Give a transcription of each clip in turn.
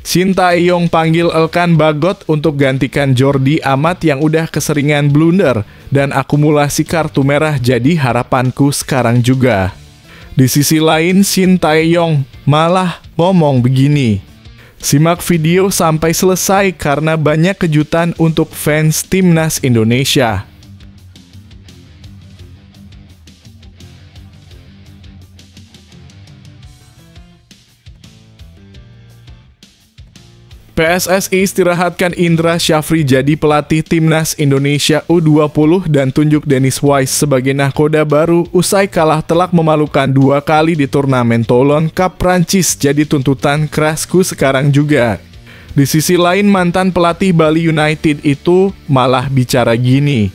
Sintayong panggil Elkan Bagot untuk gantikan Jordi Amat yang udah keseringan blunder, dan akumulasi kartu merah jadi harapanku sekarang juga. Di sisi lain, Sintayong malah ngomong begini. Simak video sampai selesai karena banyak kejutan untuk fans Timnas Indonesia. PSSI istirahatkan Indra Syafri jadi pelatih Timnas Indonesia U20 dan tunjuk Dennis Wise sebagai nahkoda baru usai kalah telak memalukan 2 kali di turnamen Toulon Cup Prancis jadi tuntutan kerasku sekarang juga. Di sisi lain, mantan pelatih Bali United itu malah bicara gini,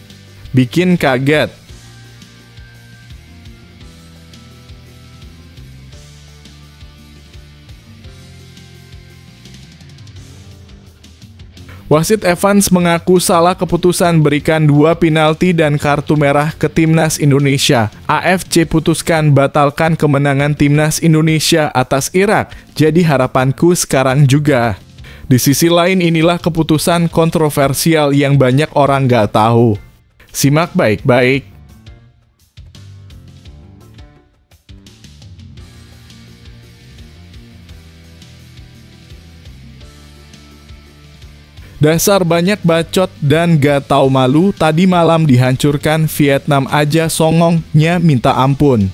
bikin kaget. Wasit Evans mengaku salah keputusan berikan 2 penalti dan kartu merah ke Timnas Indonesia. AFC putuskan batalkan kemenangan Timnas Indonesia atas Irak, jadi harapanku sekarang juga. Di sisi lain, inilah keputusan kontroversial yang banyak orang nggak tahu. Simak baik-baik. Dasar banyak bacot dan gak tahu malu, tadi malam dihancurkan Vietnam aja songongnya minta ampun.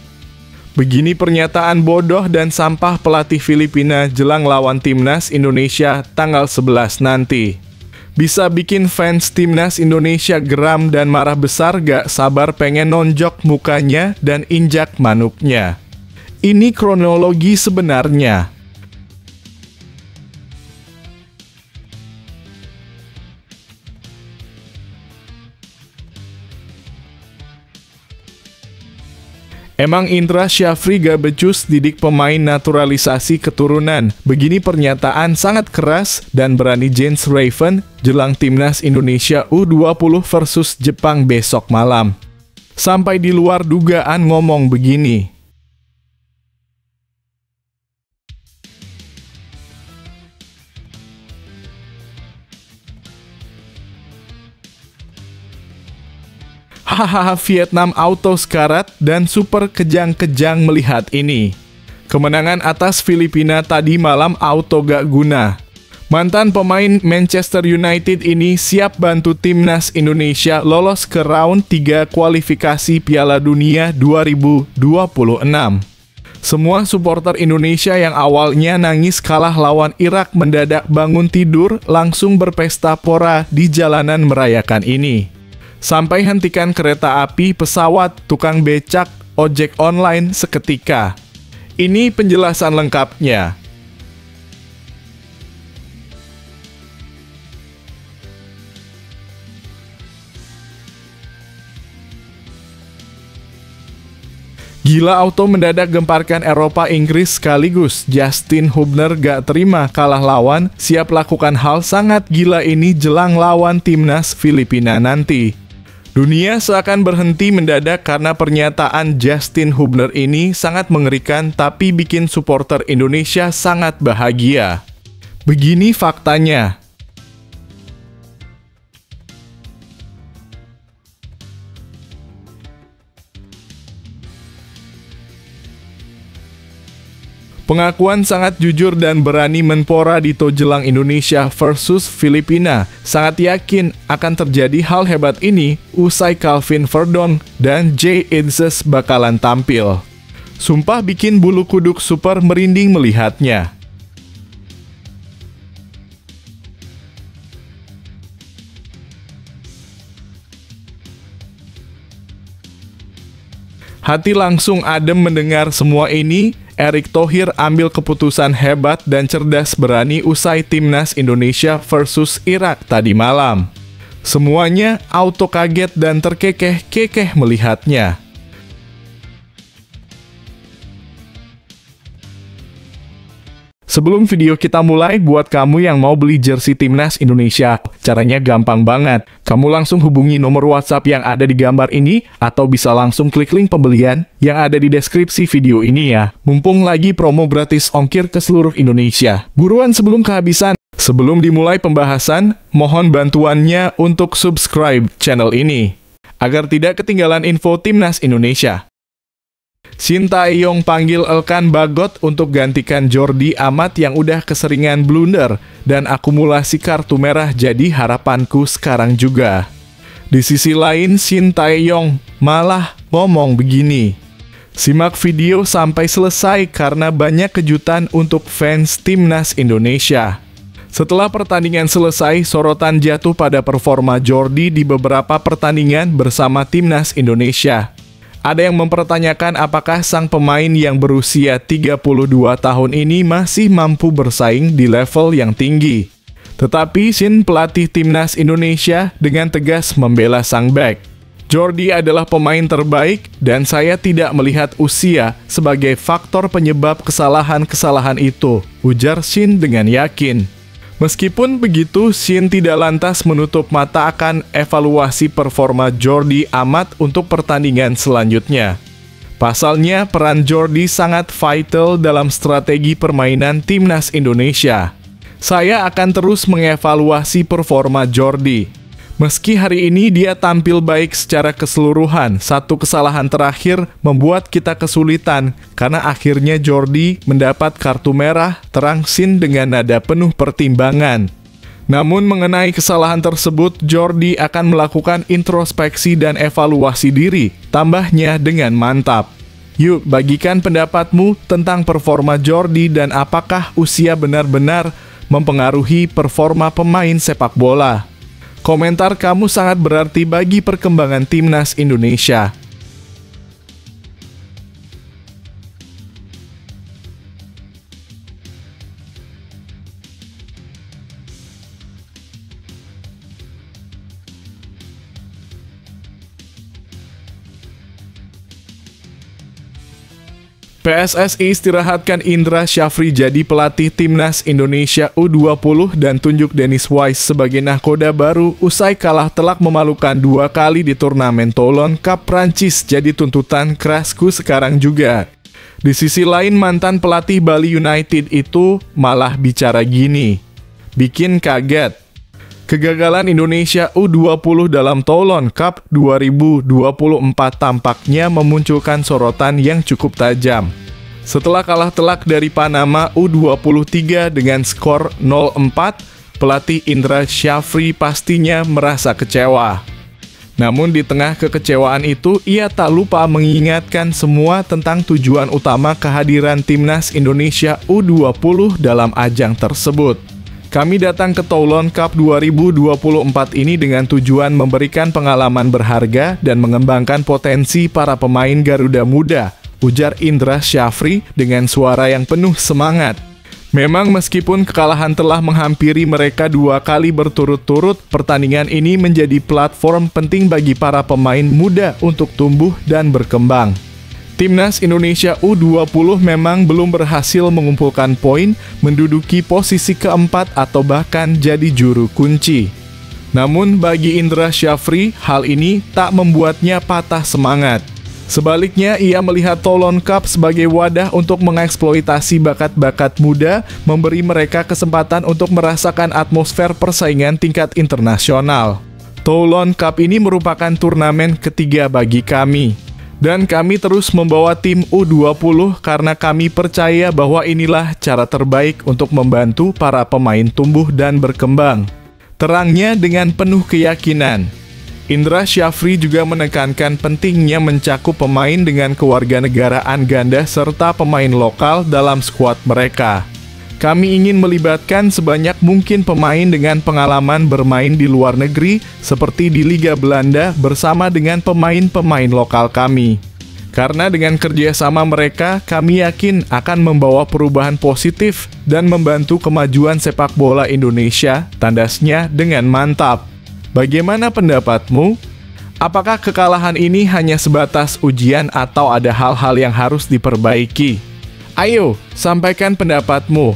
Begini pernyataan bodoh dan sampah pelatih Filipina jelang lawan Timnas Indonesia tanggal 11 nanti. Bisa bikin fans Timnas Indonesia geram dan marah besar, gak sabar pengen nonjok mukanya dan injak manuknya. Ini kronologi sebenarnya. Emang Indra Syafri gak becus didik pemain naturalisasi keturunan? Begini pernyataan sangat keras dan berani Jens Raven jelang Timnas Indonesia U20 versus Jepang besok malam. Sampai di luar dugaan ngomong begini. Hahaha, Vietnam auto sekarat dan super kejang-kejang melihat ini. Kemenangan atas Filipina tadi malam auto gak guna. Mantan pemain Manchester United ini siap bantu Timnas Indonesia lolos ke round 3 kualifikasi Piala Dunia 2026. Semua supporter Indonesia yang awalnya nangis kalah lawan Irak mendadak bangun tidur langsung berpesta pora di jalanan merayakan ini. Sampai hentikan kereta api, pesawat, tukang becak, ojek online seketika. Ini penjelasan lengkapnya. Gila auto mendadak gemparkan Eropa Inggris sekaligus. Justin Hubner gak terima kalah lawan, siap lakukan hal sangat gila ini jelang lawan Timnas Filipina nanti. Dunia seakan berhenti mendadak karena pernyataan Justin Hubner ini sangat mengerikan tapi bikin supporter Indonesia sangat bahagia. Begini faktanya. Pengakuan sangat jujur dan berani menpora Dito jelang Indonesia versus Filipina. Sangat yakin akan terjadi hal hebat ini usai Calvin Verdon dan Jay Idzes bakalan tampil. Sumpah bikin bulu kuduk super merinding melihatnya. Hati langsung adem mendengar semua ini. Erick Thohir ambil keputusan hebat dan cerdas berani usai Timnas Indonesia versus Irak tadi malam. Semuanya auto kaget dan terkekeh-kekeh melihatnya. Sebelum video kita mulai, buat kamu yang mau beli jersey Timnas Indonesia, caranya gampang banget. Kamu langsung hubungi nomor WhatsApp yang ada di gambar ini, atau bisa langsung klik link pembelian yang ada di deskripsi video ini ya. Mumpung lagi promo gratis ongkir ke seluruh Indonesia. Buruan sebelum kehabisan. Sebelum dimulai pembahasan, mohon bantuannya untuk subscribe channel ini, agar tidak ketinggalan info Timnas Indonesia. Shin Tae-yong panggil Elkan Bagot untuk gantikan Jordi Amat yang udah keseringan blunder dan akumulasi kartu merah jadi harapanku sekarang juga. Di sisi lain, Shin Tae-yong malah ngomong begini. Simak video sampai selesai karena banyak kejutan untuk fans Timnas Indonesia. Setelah pertandingan selesai, sorotan jatuh pada performa Jordi di beberapa pertandingan bersama Timnas Indonesia. Ada yang mempertanyakan apakah sang pemain yang berusia 32 tahun ini masih mampu bersaing di level yang tinggi. Tetapi Shin, pelatih Timnas Indonesia, dengan tegas membela sang bek. Jordi adalah pemain terbaik dan saya tidak melihat usia sebagai faktor penyebab kesalahan-kesalahan itu, ujar Shin dengan yakin. Meskipun begitu, Shin tidak lantas menutup mata akan evaluasi performa Jordi Amat untuk pertandingan selanjutnya. Pasalnya, peran Jordi sangat vital dalam strategi permainan Timnas Indonesia. Saya akan terus mengevaluasi performa Jordi. Meski hari ini dia tampil baik secara keseluruhan, satu kesalahan terakhir membuat kita kesulitan karena akhirnya Jordi mendapat kartu merah, terang Shin dengan nada penuh pertimbangan. Namun mengenai kesalahan tersebut, Jordi akan melakukan introspeksi dan evaluasi diri, tambahnya dengan mantap. Yuk, bagikan pendapatmu tentang performa Jordi dan apakah usia benar-benar mempengaruhi performa pemain sepak bola. Komentar kamu sangat berarti bagi perkembangan Timnas Indonesia. PSSI istirahatkan Indra Syafri jadi pelatih Timnas Indonesia U20 dan tunjuk Dennis Wise sebagai nahkoda baru usai kalah telak memalukan 2 kali di turnamen Toulon Cup Prancis jadi tuntutan kerasku sekarang juga. Di sisi lain, mantan pelatih Bali United itu malah bicara gini. Bikin kaget. Kegagalan Indonesia U20 dalam Toulon Cup 2024 tampaknya memunculkan sorotan yang cukup tajam. Setelah kalah telak dari Panama U23 dengan skor 0-4, pelatih Indra Syafri pastinya merasa kecewa. Namun di tengah kekecewaan itu, ia tak lupa mengingatkan semua tentang tujuan utama kehadiran Timnas Indonesia U20 dalam ajang tersebut. Kami datang ke Toulon Cup 2024 ini dengan tujuan memberikan pengalaman berharga dan mengembangkan potensi para pemain Garuda Muda, ujar Indra Syafri dengan suara yang penuh semangat. Memang meskipun kekalahan telah menghampiri mereka 2 kali berturut-turut, pertandingan ini menjadi platform penting bagi para pemain muda untuk tumbuh dan berkembang. Timnas Indonesia U20 memang belum berhasil mengumpulkan poin, menduduki posisi keempat atau bahkan jadi juru kunci. Namun bagi Indra Syafri, hal ini tak membuatnya patah semangat. Sebaliknya, ia melihat Toulon Cup sebagai wadah untuk mengeksploitasi bakat-bakat muda, memberi mereka kesempatan untuk merasakan atmosfer persaingan tingkat internasional. Toulon Cup ini merupakan turnamen ketiga bagi kami. Dan kami terus membawa tim U20 karena kami percaya bahwa inilah cara terbaik untuk membantu para pemain tumbuh dan berkembang. Terangnya dengan penuh keyakinan. Indra Syafri juga menekankan pentingnya mencakup pemain dengan kewarganegaraan ganda serta pemain lokal dalam skuad mereka. Kami ingin melibatkan sebanyak mungkin pemain dengan pengalaman bermain di luar negeri seperti di Liga Belanda bersama dengan pemain-pemain lokal kami. Karena dengan kerjasama mereka, kami yakin akan membawa perubahan positif dan membantu kemajuan sepak bola Indonesia, tandasnya dengan mantap. Bagaimana pendapatmu? Apakah kekalahan ini hanya sebatas ujian atau ada hal-hal yang harus diperbaiki? Ayo, sampaikan pendapatmu.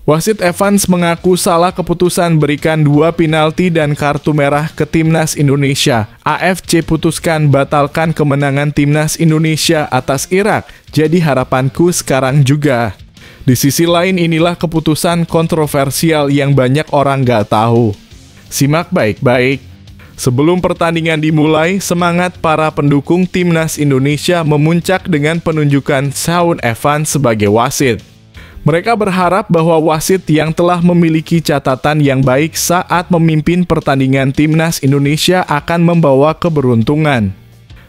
Wasit Evans mengaku salah keputusan berikan 2 penalti dan kartu merah ke Timnas Indonesia. AFC putuskan batalkan kemenangan Timnas Indonesia atas Irak, jadi harapanku sekarang juga. Di sisi lain inilah keputusan kontroversial yang banyak orang gak tahu. Simak baik-baik. Sebelum pertandingan dimulai, semangat para pendukung Timnas Indonesia memuncak dengan penunjukan Shaun Evans sebagai wasit. Mereka berharap bahwa wasit yang telah memiliki catatan yang baik saat memimpin pertandingan Timnas Indonesia akan membawa keberuntungan.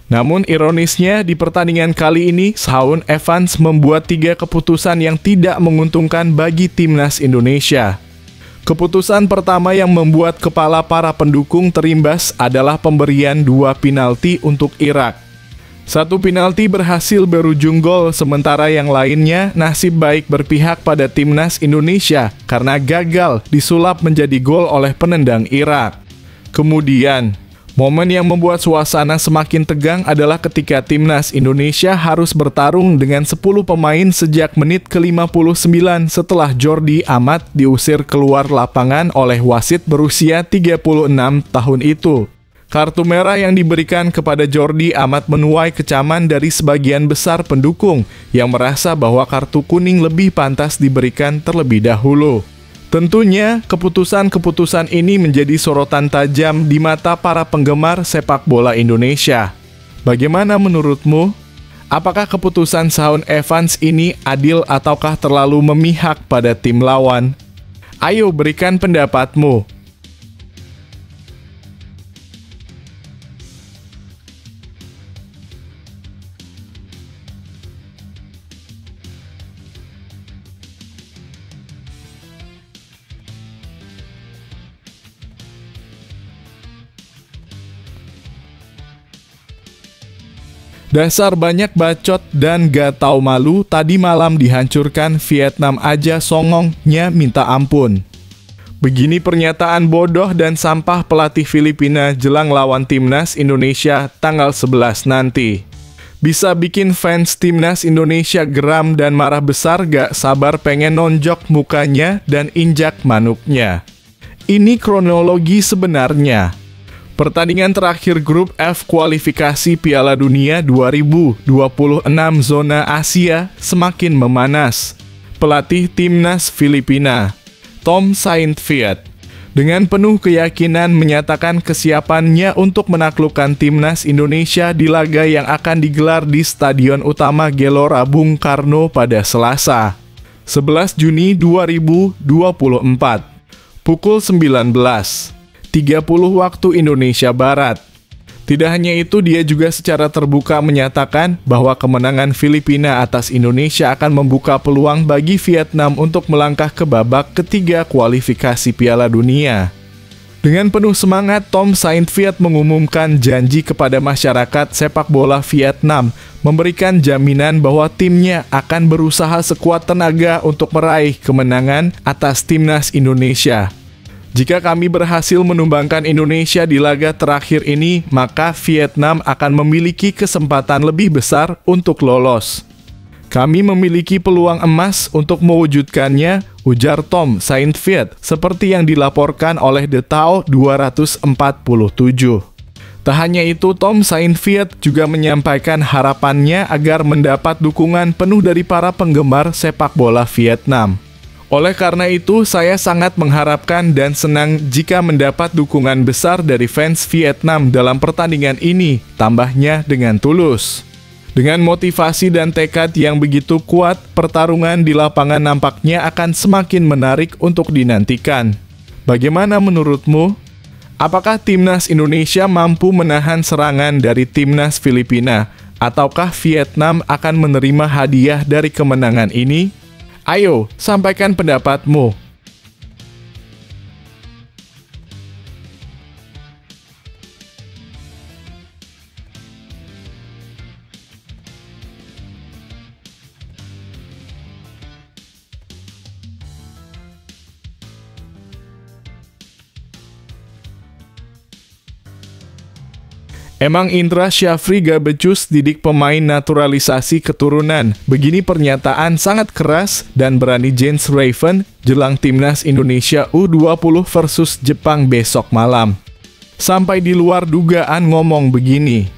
Namun ironisnya di pertandingan kali ini, Shaun Evans membuat 3 keputusan yang tidak menguntungkan bagi Timnas Indonesia. Keputusan pertama yang membuat kepala para pendukung terimbas adalah pemberian 2 penalti untuk Irak. 1 penalti berhasil berujung gol, sementara yang lainnya nasib baik berpihak pada Timnas Indonesia karena gagal disulap menjadi gol oleh penendang Irak. Kemudian, momen yang membuat suasana semakin tegang adalah ketika Timnas Indonesia harus bertarung dengan 10 pemain sejak menit ke-59 setelah Jordi Amat diusir keluar lapangan oleh wasit berusia 36 tahun itu. Kartu merah yang diberikan kepada Jordi Amat menuai kecaman dari sebagian besar pendukung yang merasa bahwa kartu kuning lebih pantas diberikan terlebih dahulu. Tentunya, keputusan-keputusan ini menjadi sorotan tajam di mata para penggemar sepak bola Indonesia. Bagaimana menurutmu? Apakah keputusan Shaun Evans ini adil ataukah terlalu memihak pada tim lawan? Ayo berikan pendapatmu. Dasar banyak bacot dan gak tahu malu, tadi malam dihancurkan Vietnam aja songongnya minta ampun. Begini pernyataan bodoh dan sampah pelatih Filipina jelang lawan Timnas Indonesia tanggal 11 nanti. Bisa bikin fans Timnas Indonesia geram dan marah besar, gak sabar pengen nonjok mukanya dan injak manuknya. Ini kronologi sebenarnya. Pertandingan terakhir grup F kualifikasi Piala Dunia 2026 zona Asia semakin memanas. Pelatih Timnas Filipina, Tom Saintfiet, dengan penuh keyakinan menyatakan kesiapannya untuk menaklukkan Timnas Indonesia di laga yang akan digelar di Stadion Utama Gelora Bung Karno pada Selasa, 11 Juni 2024, pukul 19.30 waktu Indonesia Barat. Tidak hanya itu, dia juga secara terbuka menyatakan bahwa kemenangan Filipina atas Indonesia akan membuka peluang bagi Vietnam untuk melangkah ke babak ketiga kualifikasi Piala Dunia. Dengan penuh semangat, Tom Saintfiet mengumumkan janji kepada masyarakat sepak bola Vietnam, memberikan jaminan bahwa timnya akan berusaha sekuat tenaga untuk meraih kemenangan atas Timnas Indonesia. Jika kami berhasil menumbangkan Indonesia di laga terakhir ini, maka Vietnam akan memiliki kesempatan lebih besar untuk lolos. Kami memiliki peluang emas untuk mewujudkannya, ujar Tom Saintfiet, seperti yang dilaporkan oleh The Tao 247. Tak hanya itu, Tom Saintfiet juga menyampaikan harapannya agar mendapat dukungan penuh dari para penggemar sepak bola Vietnam. Oleh karena itu, saya sangat mengharapkan dan senang jika mendapat dukungan besar dari fans Vietnam dalam pertandingan ini, tambahnya dengan tulus. Dengan motivasi dan tekad yang begitu kuat, pertarungan di lapangan nampaknya akan semakin menarik untuk dinantikan. Bagaimana menurutmu? Apakah Timnas Indonesia mampu menahan serangan dari Timnas Filipina, ataukah Vietnam akan menerima hadiah dari kemenangan ini? Ayo, sampaikan pendapatmu. Emang Indra Syafri gak becus didik pemain naturalisasi keturunan. Begini pernyataan sangat keras dan berani Jens Raven jelang timnas Indonesia U20 versus Jepang besok malam. Sampai di luar dugaan ngomong begini.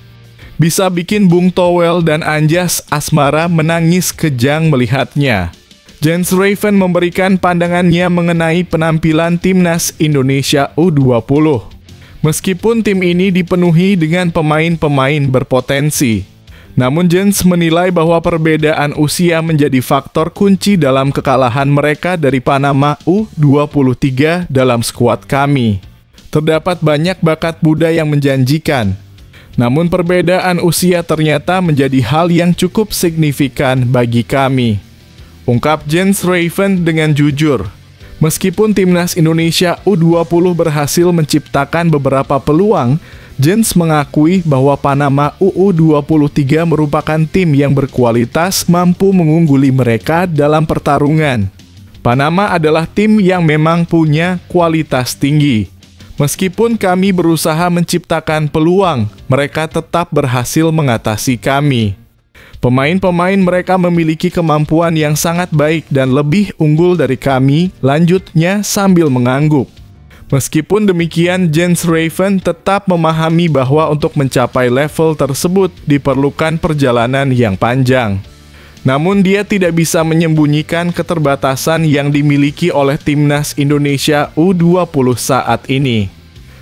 Bisa bikin Bung Towel dan Anjas Asmara menangis kejang melihatnya. Jens Raven memberikan pandangannya mengenai penampilan timnas Indonesia U20. Meskipun tim ini dipenuhi dengan pemain-pemain berpotensi, namun Jens menilai bahwa perbedaan usia menjadi faktor kunci dalam kekalahan mereka dari Panama U23 dalam skuad kami. Terdapat banyak bakat muda yang menjanjikan, namun perbedaan usia ternyata menjadi hal yang cukup signifikan bagi kami, ungkap Jens Raven dengan jujur. Meskipun timnas Indonesia U20 berhasil menciptakan beberapa peluang, Jens mengakui bahwa Panama U23 merupakan tim yang berkualitas mampu mengungguli mereka dalam pertarungan. Panama adalah tim yang memang punya kualitas tinggi. Meskipun kami berusaha menciptakan peluang, mereka tetap berhasil mengatasi kami. Pemain-pemain mereka memiliki kemampuan yang sangat baik dan lebih unggul dari kami, lanjutnya sambil mengangguk. Meskipun demikian, Jens Raven tetap memahami bahwa untuk mencapai level tersebut diperlukan perjalanan yang panjang. Namun dia tidak bisa menyembunyikan keterbatasan yang dimiliki oleh timnas Indonesia U20 saat ini.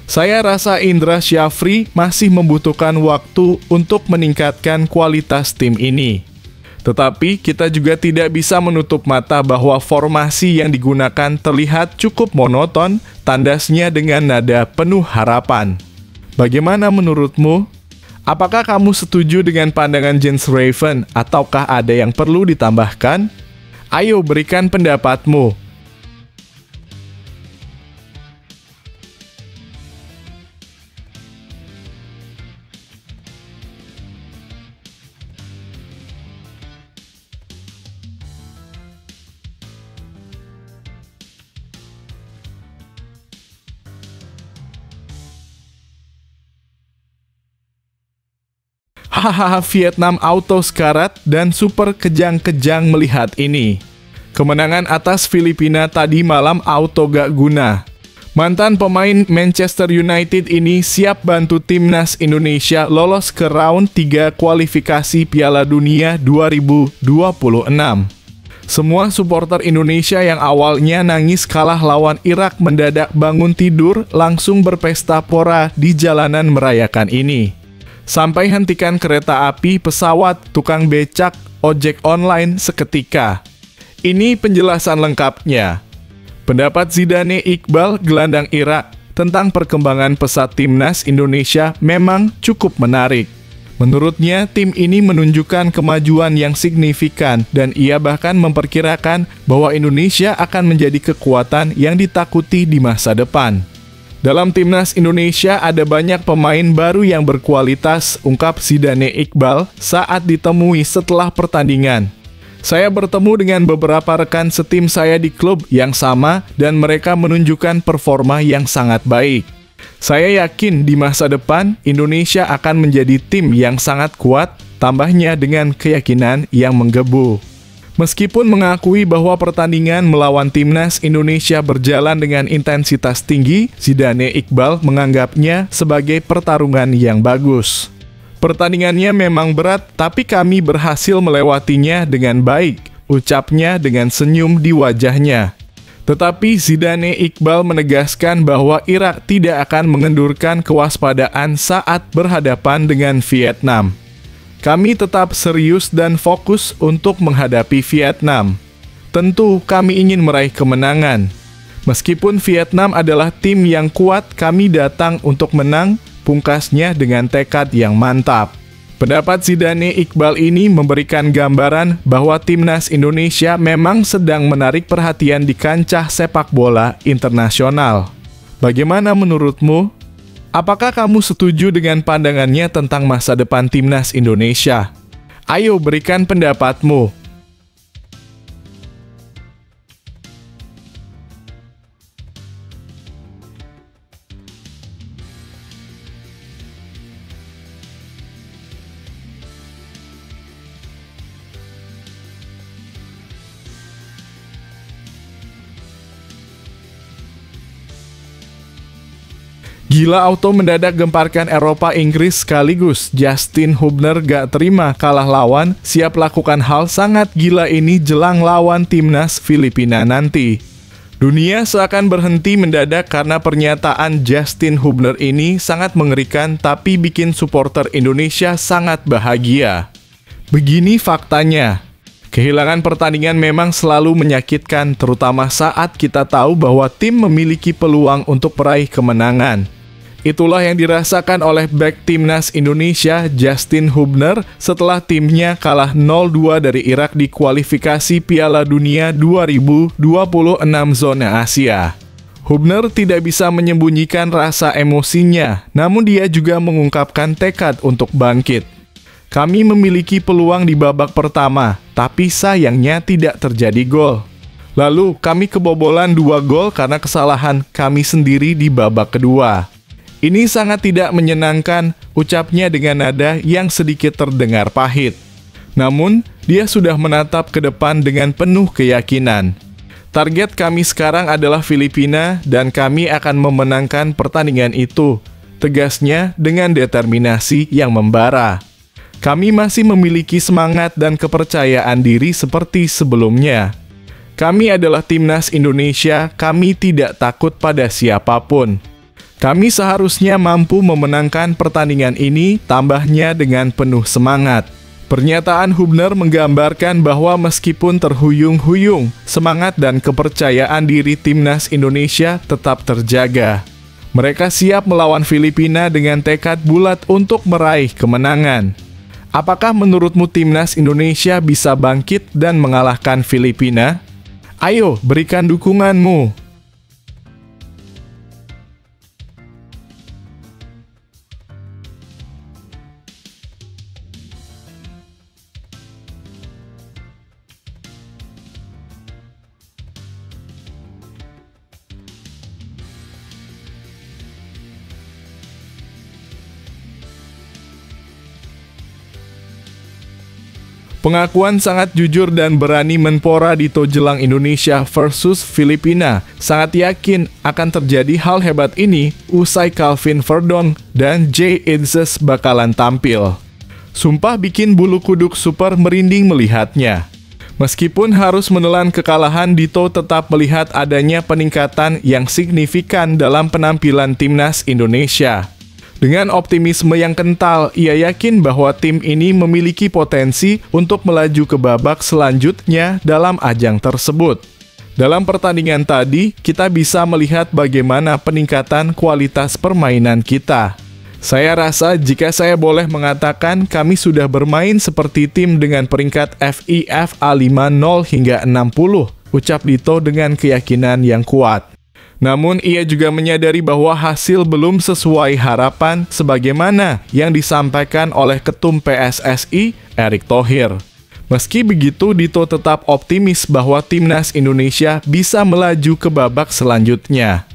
Saya rasa Indra Syafri masih membutuhkan waktu untuk meningkatkan kualitas tim ini. Tetapi kita juga tidak bisa menutup mata bahwa formasi yang digunakan terlihat cukup monoton, tandasnya dengan nada penuh harapan. Bagaimana menurutmu? Apakah kamu setuju dengan pandangan Jens Raven ataukah ada yang perlu ditambahkan? Ayo berikan pendapatmu. Hahaha, Vietnam auto sekarat dan super kejang-kejang melihat ini. Kemenangan atas Filipina tadi malam auto gak guna. Mantan pemain Manchester United ini siap bantu timnas Indonesia lolos ke round 3 kualifikasi Piala Dunia 2026. Semua supporter Indonesia yang awalnya nangis kalah lawan Irak mendadak bangun tidur langsung berpesta pora di jalanan merayakan ini. Sampai hentikan kereta api, pesawat, tukang becak, ojek online seketika. Ini penjelasan lengkapnya. Pendapat Zidane Iqbal, gelandang Irak, tentang perkembangan pesat timnas Indonesia memang cukup menarik. Menurutnya, tim ini menunjukkan kemajuan yang signifikan dan ia bahkan memperkirakan bahwa Indonesia akan menjadi kekuatan yang ditakuti di masa depan. Dalam timnas Indonesia ada banyak pemain baru yang berkualitas, ungkap Zidane Iqbal saat ditemui setelah pertandingan. Saya bertemu dengan beberapa rekan setim saya di klub yang sama dan mereka menunjukkan performa yang sangat baik. Saya yakin di masa depan Indonesia akan menjadi tim yang sangat kuat, tambahnya dengan keyakinan yang menggebu. Meskipun mengakui bahwa pertandingan melawan timnas Indonesia berjalan dengan intensitas tinggi, Zidane Iqbal menganggapnya sebagai pertarungan yang bagus. Pertandingannya memang berat, tapi kami berhasil melewatinya dengan baik, ucapnya dengan senyum di wajahnya. Tetapi Zidane Iqbal menegaskan bahwa Irak tidak akan mengendurkan kewaspadaan saat berhadapan dengan Vietnam. Kami tetap serius dan fokus untuk menghadapi Vietnam. Tentu kami ingin meraih kemenangan. Meskipun Vietnam adalah tim yang kuat, kami datang untuk menang, pungkasnya dengan tekad yang mantap. Pendapat Zidane Iqbal ini memberikan gambaran bahwa timnas Indonesia memang sedang menarik perhatian di kancah sepak bola internasional. Bagaimana menurutmu? Apakah kamu setuju dengan pandangannya tentang masa depan timnas Indonesia? Ayo berikan pendapatmu. Gila auto mendadak gemparkan Eropa Inggris sekaligus. Justin Hubner gak terima kalah lawan, siap lakukan hal sangat gila ini jelang lawan timnas Filipina nanti. Dunia seakan berhenti mendadak karena pernyataan Justin Hubner ini sangat mengerikan tapi bikin supporter Indonesia sangat bahagia. Begini faktanya. Kehilangan pertandingan memang selalu menyakitkan, terutama saat kita tahu bahwa tim memiliki peluang untuk meraih kemenangan. Itulah yang dirasakan oleh bek timnas Indonesia, Justin Hubner, setelah timnya kalah 0-2 dari Irak di kualifikasi Piala Dunia 2026 zona Asia. Hubner tidak bisa menyembunyikan rasa emosinya, namun dia juga mengungkapkan tekad untuk bangkit. Kami memiliki peluang di babak pertama, tapi sayangnya tidak terjadi gol. Lalu kami kebobolan 2 gol karena kesalahan kami sendiri di babak kedua. Ini sangat tidak menyenangkan, ucapnya dengan nada yang sedikit terdengar pahit. Namun, dia sudah menatap ke depan dengan penuh keyakinan. Target kami sekarang adalah Filipina dan kami akan memenangkan pertandingan itu, tegasnya dengan determinasi yang membara. Kami masih memiliki semangat dan kepercayaan diri seperti sebelumnya. Kami adalah timnas Indonesia, kami tidak takut pada siapapun. Kami seharusnya mampu memenangkan pertandingan ini, tambahnya dengan penuh semangat. Pernyataan Hubner menggambarkan bahwa meskipun terhuyung-huyung, semangat dan kepercayaan diri timnas Indonesia tetap terjaga. Mereka siap melawan Filipina dengan tekad bulat untuk meraih kemenangan. Apakah menurutmu timnas Indonesia bisa bangkit dan mengalahkan Filipina? Ayo, berikan dukunganmu. Pengakuan sangat jujur dan berani Menpora Dito jelang Indonesia versus Filipina. Sangat yakin akan terjadi hal hebat ini usai Calvin Verdonk dan Jay Idzes bakalan tampil. Sumpah bikin bulu kuduk super merinding melihatnya. Meskipun harus menelan kekalahan, Dito tetap melihat adanya peningkatan yang signifikan dalam penampilan timnas Indonesia. Dengan optimisme yang kental, ia yakin bahwa tim ini memiliki potensi untuk melaju ke babak selanjutnya dalam ajang tersebut. Dalam pertandingan tadi, kita bisa melihat bagaimana peningkatan kualitas permainan kita. Saya rasa jika saya boleh mengatakan kami sudah bermain seperti tim dengan peringkat FIFA 50 hingga 60, ucap Dito dengan keyakinan yang kuat. Namun ia juga menyadari bahwa hasil belum sesuai harapan sebagaimana yang disampaikan oleh Ketum PSSI, Erick Thohir. Meski begitu, Dito tetap optimis bahwa timnas Indonesia bisa melaju ke babak selanjutnya.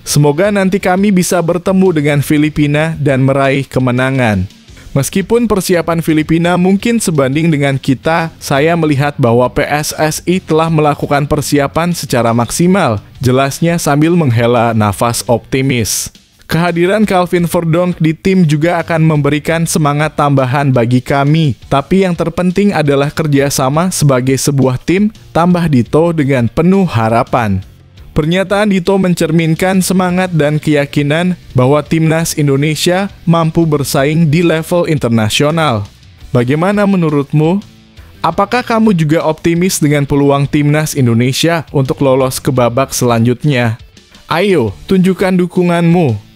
Semoga nanti kami bisa bertemu dengan Filipina dan meraih kemenangan. Meskipun persiapan Filipina mungkin sebanding dengan kita, saya melihat bahwa PSSI telah melakukan persiapan secara maksimal, jelasnya sambil menghela nafas optimis. Kehadiran Calvin Verdonk di tim juga akan memberikan semangat tambahan bagi kami, tapi yang terpenting adalah kerjasama sebagai sebuah tim, tambah Dito dengan penuh harapan. Pernyataan Dito mencerminkan semangat dan keyakinan bahwa timnas Indonesia mampu bersaing di level internasional. Bagaimana menurutmu? Apakah kamu juga optimis dengan peluang timnas Indonesia untuk lolos ke babak selanjutnya? Ayo, tunjukkan dukunganmu.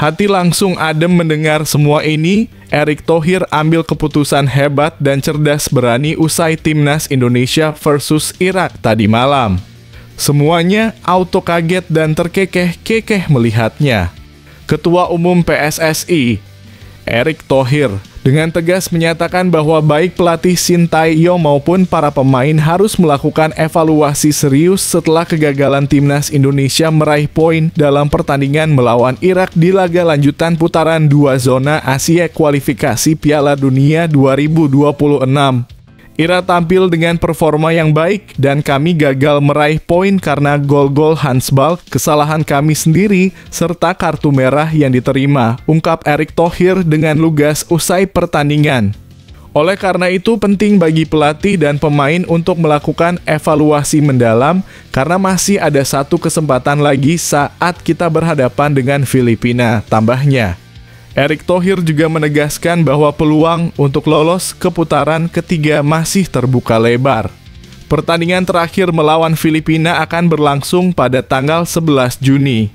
Hati langsung adem mendengar semua ini. Erick Thohir ambil keputusan hebat dan cerdas berani usai timnas Indonesia versus Irak tadi malam. Semuanya auto kaget dan terkekeh-kekeh melihatnya. Ketua Umum PSSI, Erick Thohir, dengan tegas menyatakan bahwa baik pelatih Sintayong maupun para pemain harus melakukan evaluasi serius setelah kegagalan timnas Indonesia meraih poin dalam pertandingan melawan Irak di laga lanjutan putaran 2 zona Asia kualifikasi Piala Dunia 2026. Ira tampil dengan performa yang baik dan kami gagal meraih poin karena gol-gol Handball, kesalahan kami sendiri, serta kartu merah yang diterima, ungkap Erick Thohir dengan lugas usai pertandingan. Oleh karena itu penting bagi pelatih dan pemain untuk melakukan evaluasi mendalam karena masih ada satu kesempatan lagi saat kita berhadapan dengan Filipina, tambahnya. Erick Thohir juga menegaskan bahwa peluang untuk lolos ke putaran ketiga masih terbuka lebar. Pertandingan terakhir melawan Filipina akan berlangsung pada tanggal 11 Juni.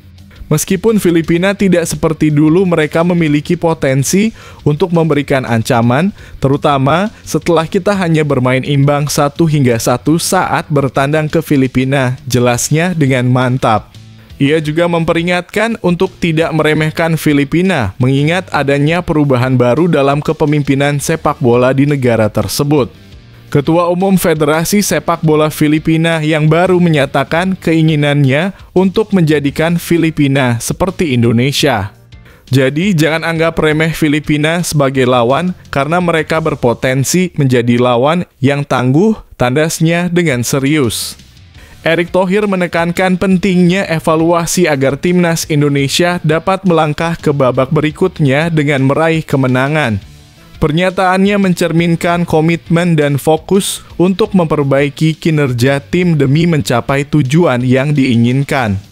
Meskipun Filipina tidak seperti dulu mereka memiliki potensi untuk memberikan ancaman, terutama setelah kita hanya bermain imbang 1-1 saat bertandang ke Filipina, jelasnya dengan mantap. Ia juga memperingatkan untuk tidak meremehkan Filipina, mengingat adanya perubahan baru dalam kepemimpinan sepak bola di negara tersebut. Ketua Umum Federasi Sepak Bola Filipina yang baru menyatakan keinginannya untuk menjadikan Filipina seperti Indonesia. Jadi jangan anggap remeh Filipina sebagai lawan karena mereka berpotensi menjadi lawan yang tangguh, tandasnya dengan serius. Erick Thohir menekankan pentingnya evaluasi agar timnas Indonesia dapat melangkah ke babak berikutnya dengan meraih kemenangan. Pernyataannya mencerminkan komitmen dan fokus untuk memperbaiki kinerja tim demi mencapai tujuan yang diinginkan.